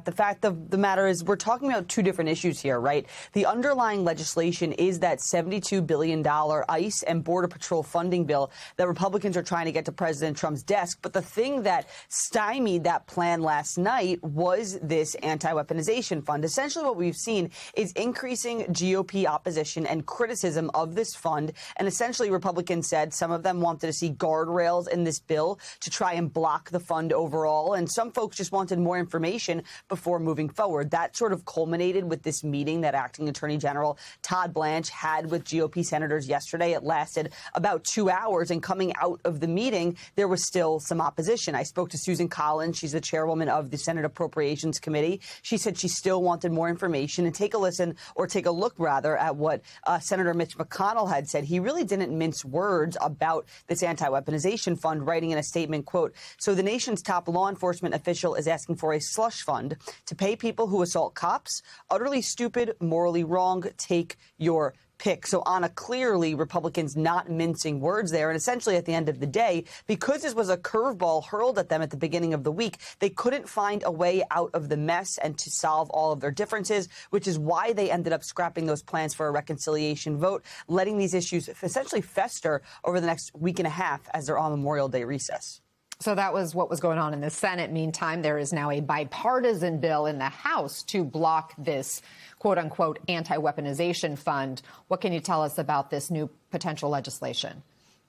The fact of the matter is we're talking about two different issues here, right? The underlying legislation is that $72 billion ICE and Border Patrol funding bill that Republicans are trying to get to President Trump's desk. But the thing that stymied that plan last night was this anti-weaponization fund. Essentially what we've seen is increasing GOP opposition and criticism of this fund. And essentially Republicans said some of them wanted to see guardrails in this bill to try and block the fund overall. And some folks just wanted more information before moving forward. That sort of culminated with this meeting that Acting Attorney General Todd Blanche had with GOP senators yesterday. It lasted about 2 hours, and coming out of the meeting, there was still some opposition. I spoke to Susan Collins. She's the chairwoman of the Senate Appropriations Committee. She said she still wanted more information. And take a look at what Senator Mitch McConnell had said. He really didn't mince words about this anti-weaponization fund, writing in a statement, quote, "So the nation's top law enforcement official is asking for a slush fund to pay people who assault cops. Utterly stupid, morally wrong. Take your pick." So Anna, clearly Republicans not mincing words there. And essentially at the end of the day, because this was a curveball hurled at them at the beginning of the week, they couldn't find a way out of the mess and to solve all of their differences, which is why they ended up scrapping those plans for a reconciliation vote, letting these issues essentially fester over the next week and a half as they're on Memorial Day recess. So that was what was going on in the Senate. Meantime, there is now a bipartisan bill in the House to block this, quote unquote, anti-weaponization fund. What can you tell us about this new potential legislation?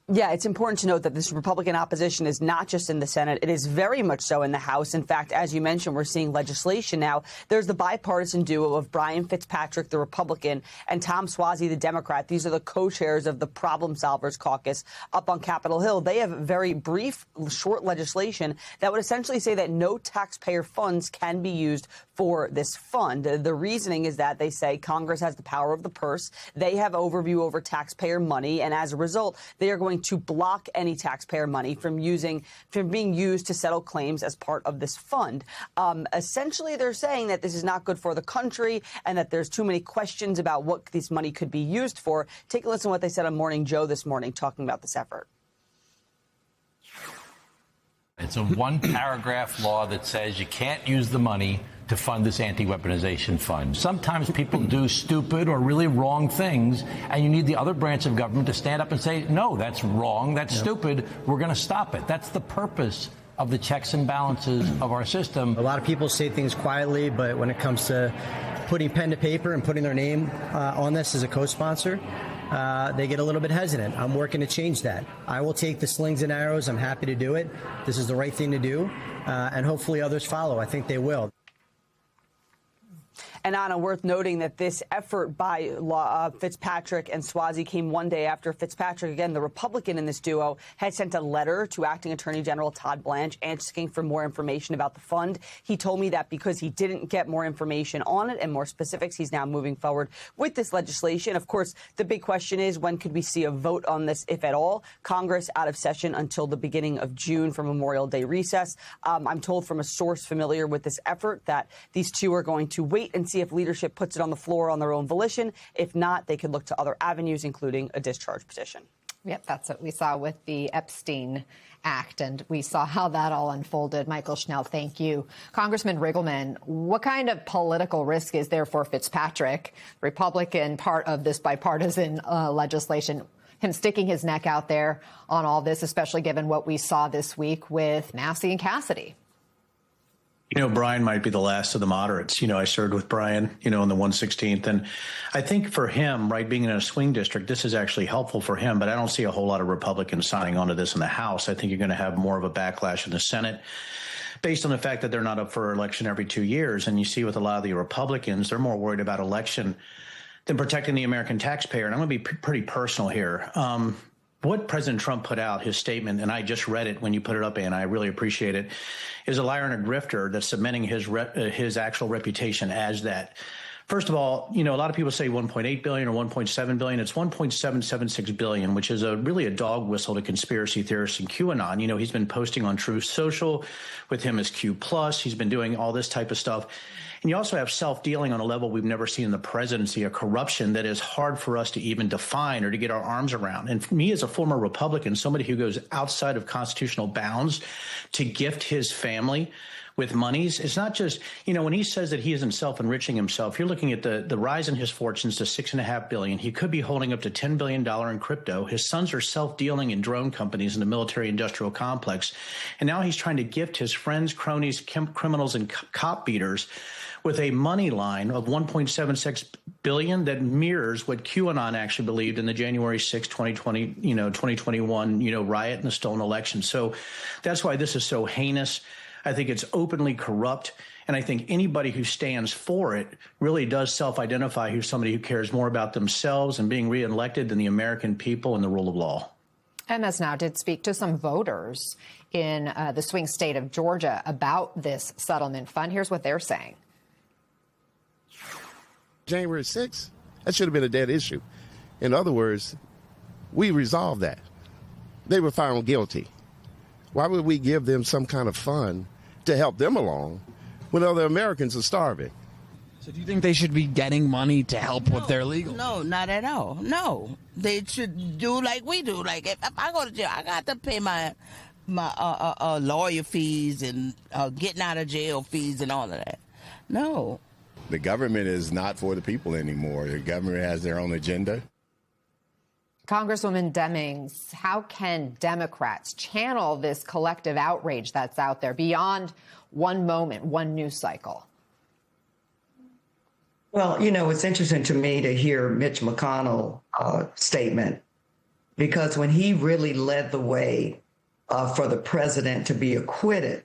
Yeah, it's important to note that this Republican opposition is not just in the Senate. It is very much so in the House. In fact, as you mentioned, we're seeing legislation now. There's the bipartisan duo of Brian Fitzpatrick, the Republican, and Tom Suozzi, the Democrat. These are the co-chairs of the Problem Solvers Caucus up on Capitol Hill. They have very brief, short legislation that would essentially say that no taxpayer funds can be used for this fund. The reasoning is that they say Congress has the power of the purse. They have overview over taxpayer money. And as a result, they are going to block any taxpayer money from being used to settle claims as part of this fund. Essentially, they're saying that this is not good for the country and that there's too many questions about what this money could be used for. Take a listen to what they said on Morning Joe this morning talking about this effort. It's a one-paragraph law that says you can't use the money to fund this anti-weaponization fund. Sometimes people do stupid or really wrong things, and you need the other branch of government to stand up and say, no, that's wrong, that's stupid, we're going to stop it. That's the purpose of the checks and balances of our system. A lot of people say things quietly, but when it comes to putting pen to paper and putting their name on this as a co-sponsor, they get a little bit hesitant. I'm working to change that. I will take the slings and arrows. I'm happy to do it. This is the right thing to do, and hopefully others follow. I think they will. And Anna, worth noting that this effort by Fitzpatrick and Suozzi came one day after Fitzpatrick, again, the Republican in this duo, had sent a letter to Acting Attorney General Todd Blanche asking for more information about the fund. He told me that because he didn't get more information on it and more specifics, he's now moving forward with this legislation. Of course, the big question is, when could we see a vote on this, if at all? Congress out of session until the beginning of June for Memorial Day recess. I'm told from a source familiar with this effort that these two are going to wait and see if leadership puts it on the floor on their own volition. If not, they could look to other avenues, including a discharge petition. Yep, that's what we saw with the Epstein Act, and we saw how that all unfolded. Michael Schnell, thank you. Congressman Riggleman, what kind of political risk is there for Fitzpatrick, Republican part of this bipartisan legislation, him sticking his neck out there on all this, especially given what we saw this week with Massey and Cassidy? You know, Brian might be the last of the moderates. You know, I served with Brian, in the 116th. And I think for him, right, being in a swing district, this is actually helpful for him. But I don't see a whole lot of Republicans signing on to this in the House. I think you're going to have more of a backlash in the Senate based on the fact that they're not up for election every 2 years. And you see with a lot of the Republicans, they're more worried about election than protecting the American taxpayer. And I'm going to be pretty personal here. What President Trump put out, his statement, and I just read it when you put it up, Anna, I really appreciate it, is a liar and a grifter that's cementing his actual reputation as that. First of all, a lot of people say 1.8 billion or 1.7 billion. It's 1.776 billion, which is really a dog whistle to conspiracy theorists and QAnon. He's been posting on Truth Social with him as Q+. He's been doing all this type of stuff. And you also have self-dealing on a level we've never seen in the presidency, a corruption that is hard for us to even define or to get our arms around. And for me, as a former Republican, somebody who goes outside of constitutional bounds to gift his family with monies. It's not just, when he says that he isn't self-enriching himself, you're looking at the rise in his fortunes to $6.5 billion. He could be holding up to $10 billion in crypto. His sons are self-dealing in drone companies in the military industrial complex. And now he's trying to gift his friends, cronies, criminals, and cop beaters with a money line of $1.76 billion that mirrors what QAnon actually believed in the January 6, 2021, riot and the stolen election. So that's why this is so heinous. I think it's openly corrupt. And I think anybody who stands for it really does self-identify who's somebody who cares more about themselves and being reelected than the American people and the rule of law. MS Now did speak to some voters in the swing state of Georgia about this settlement fund. Here's what they're saying. January 6th, that should have been a dead issue. In other words, we resolved that. They were found guilty. Why would we give them some kind of fund to help them along when other Americans are starving? So do you think they should be getting money to help with their legal? No, not at all. No, they should do like we do. Like if I go to jail, I got to pay my lawyer fees and getting out of jail fees and all of that. No. The government is not for the people anymore. The government has their own agenda. Congresswoman Demings, how can Democrats channel this collective outrage that's out there beyond one moment, one news cycle? Well, it's interesting to me to hear Mitch McConnell's statement, because when he really led the way for the president to be acquitted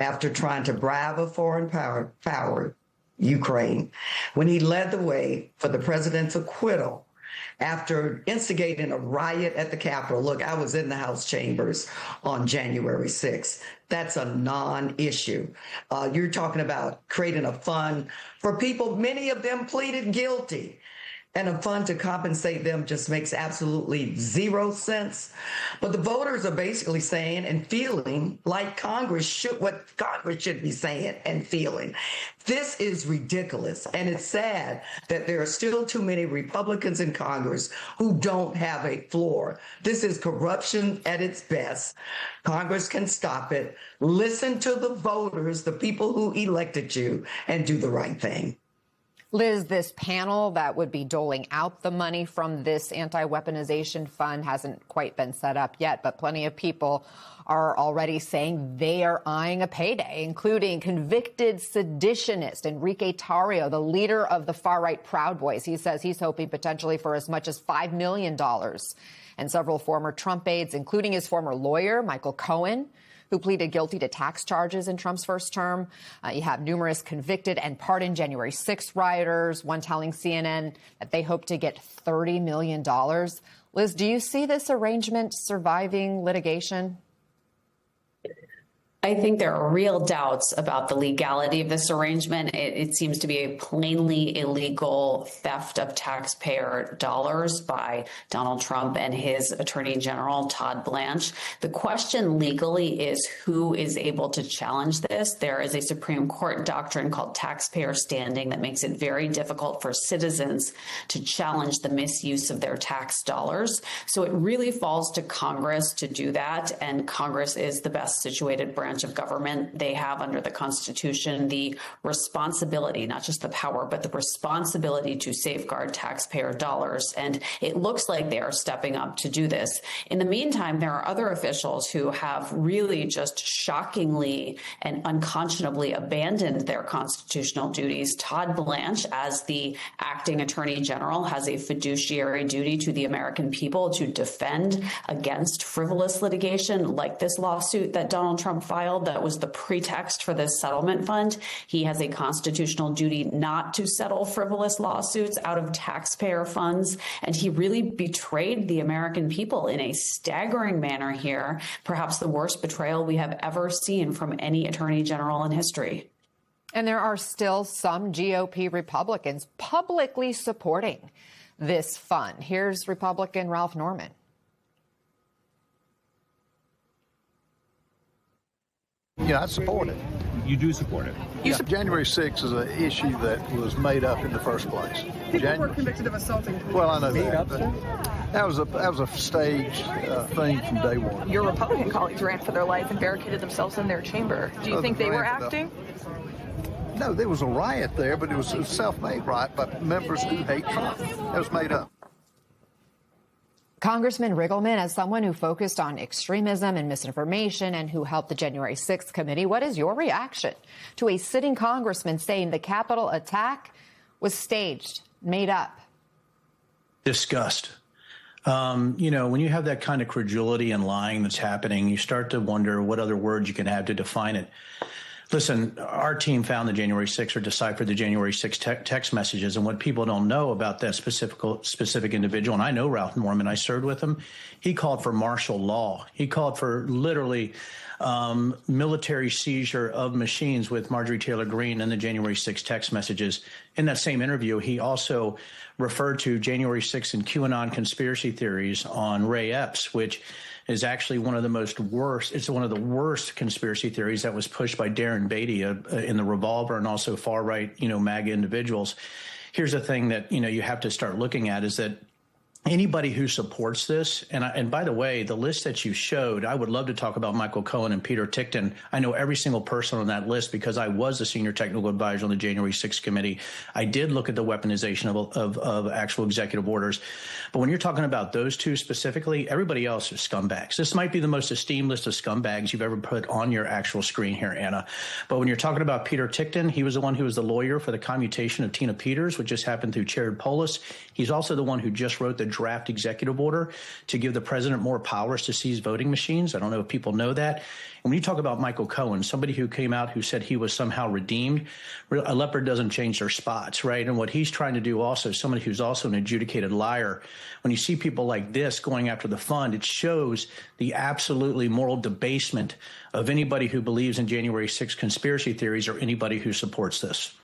after trying to bribe a foreign power, Ukraine, when he led the way for the president's acquittal after instigating a riot at the Capitol. Look, I was in the House chambers on January 6th. That's a non-issue. You're talking about creating a fund for people. Many of them pleaded guilty. And a fund to compensate them just makes absolutely zero sense. But the voters are basically saying and feeling like what Congress should be saying and feeling. This is ridiculous. And it's sad that there are still too many Republicans in Congress who don't have a floor. This is corruption at its best. Congress can stop it. Listen to the voters, the people who elected you, and do the right thing. Liz, this panel that would be doling out the money from this anti-weaponization fund hasn't quite been set up yet, but plenty of people are already saying they are eyeing a payday, including convicted seditionist Enrique Tarrio, the leader of the far-right Proud Boys. He says he's hoping potentially for as much as $5 million. And several former Trump aides, including his former lawyer, Michael Cohen, who pleaded guilty to tax charges in Trump's first term. You have numerous convicted and pardoned January 6th rioters, one telling CNN that they hope to get $30 million. Liz, do you see this arrangement surviving litigation? I think there are real doubts about the legality of this arrangement. It seems to be a plainly illegal theft of taxpayer dollars by Donald Trump and his Attorney General, Todd Blanche. The question legally is who is able to challenge this. There is a Supreme Court doctrine called taxpayer standing that makes it very difficult for citizens to challenge the misuse of their tax dollars. So it really falls to Congress to do that, and Congress is the best situated branch of government. They have under the Constitution the responsibility, not just the power, but the responsibility to safeguard taxpayer dollars. And it looks like they are stepping up to do this. In the meantime, there are other officials who have really just shockingly and unconscionably abandoned their constitutional duties. Todd Blanche, as the acting attorney general, has a fiduciary duty to the American people to defend against frivolous litigation like this lawsuit that Donald Trump filed that was the pretext for this settlement fund. He has a constitutional duty not to settle frivolous lawsuits out of taxpayer funds. And he really betrayed the American people in a staggering manner here, perhaps the worst betrayal we have ever seen from any attorney general in history. And there are still some GOP Republicans publicly supporting this fund. Here's Republican Ralph Norman. Yeah, I support it. you do support it. January 6th is an issue that was made up in the first place. People were convicted of assaulting police. Well, I know that. That was a staged thing from day one. Your Republican colleagues ran for their life and barricaded themselves in their chamber. Do you think they were acting? No, there was a riot there, but it was a self-made riot by members who hate Trump. It was made up. Congressman Riggleman, as someone who focused on extremism and misinformation and who helped the January 6th committee, what is your reaction to a sitting congressman saying the Capitol attack was staged, made up? Disgust. When you have that kind of credulity and lying that's happening, you start to wonder what other words you can have to define it. Listen, our team found the January 6th or deciphered the January 6th text messages. And what people don't know about that specific individual, and I know Ralph Norman, I served with him, he called for martial law. He called for literally military seizure of machines with Marjorie Taylor Greene and the January 6th text messages. In that same interview, he also referred to January 6th and QAnon conspiracy theories on Ray Epps, which is actually one of the worst conspiracy theories that was pushed by Darren Beatty in the Revolver and also far right, MAGA individuals. Here's the thing that, you have to start looking at is that anybody who supports this, and by the way, the list that you showed, I would love to talk about Michael Cohen and Peter Tickton. I know every single person on that list because I was the senior technical advisor on the January 6th committee. I did look at the weaponization of actual executive orders. But when you're talking about those two specifically, everybody else is scumbags. This might be the most esteemed list of scumbags you've ever put on your actual screen here, Anna. But when you're talking about Peter Tickton, he was the one who was the lawyer for the commutation of Tina Peters, which just happened through Jared Polis. He's also the one who just wrote the draft executive order to give the president more powers to seize voting machines. I don't know if people know that. And when you talk about Michael Cohen, somebody who came out who said he was somehow redeemed, a leopard doesn't change their spots, right? And what he's trying to do also, somebody who's also an adjudicated liar, when you see people like this going after the fund, it shows the absolutely moral debasement of anybody who believes in January 6th conspiracy theories or anybody who supports this.